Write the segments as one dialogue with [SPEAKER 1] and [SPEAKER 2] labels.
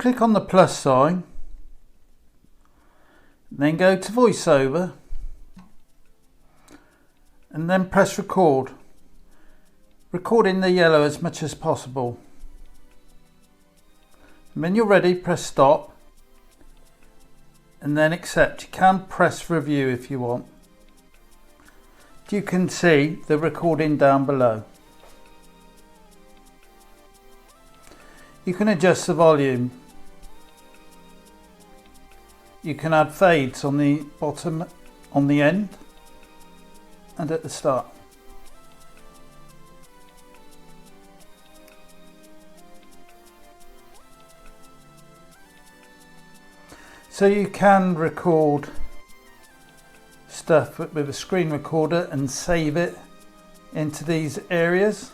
[SPEAKER 1] click on the plus sign, then go to voiceover, and then press record. Record in the yellow as much as possible. And when you're ready, press stop, and then accept. You can press review if you want. You can see the recording down below. You can adjust the volume. You can add fades on the bottom, on the end, and at the start. So you can record stuff with a screen recorder and save it into these areas,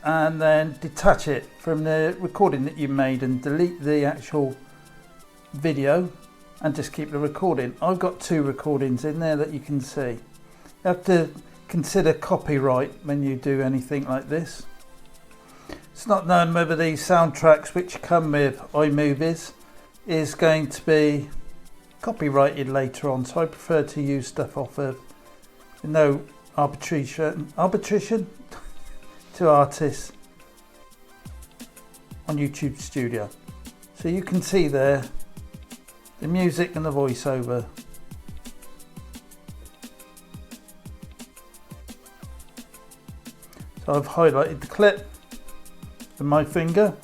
[SPEAKER 1] and then detach it from the recording that you made and delete the actual video and just keep the recording. I've got 2 recordings in there that you can see. You have to consider copyright when you do anything like this. It's not known whether these soundtracks which come with iMovies is going to be copyrighted later on, so I prefer to use stuff off of no arbitration to artists on YouTube Studio. So you can see there the music and the voiceover. So I've highlighted the clip with my finger.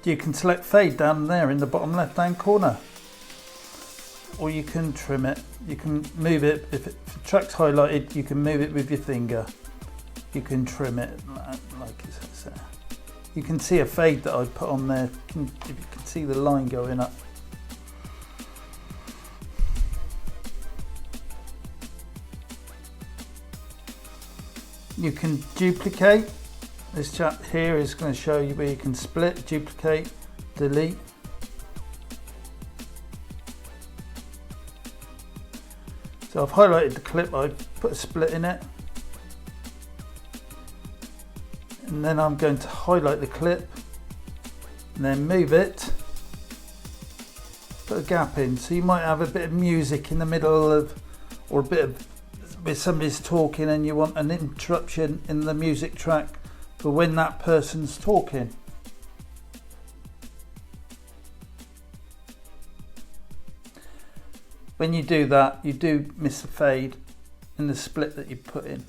[SPEAKER 1] You can select fade down there in the bottom left hand corner, or you can trim it. You can move it. If the track's highlighted, you can move it with your finger. You can trim it like it's there. You can see a fade that I put on there. If you can see the line going up. You can duplicate. This chap here is going to show you where you can split, duplicate, delete. So I've highlighted the clip, I put a split in it. And then I'm going to highlight the clip and then move it, put a gap in. So you might have a bit of music in the middle of, or a bit of, where somebody's talking and you want an interruption in the music track for when that person's talking. When you do that, you do miss the fade in the split that you put in.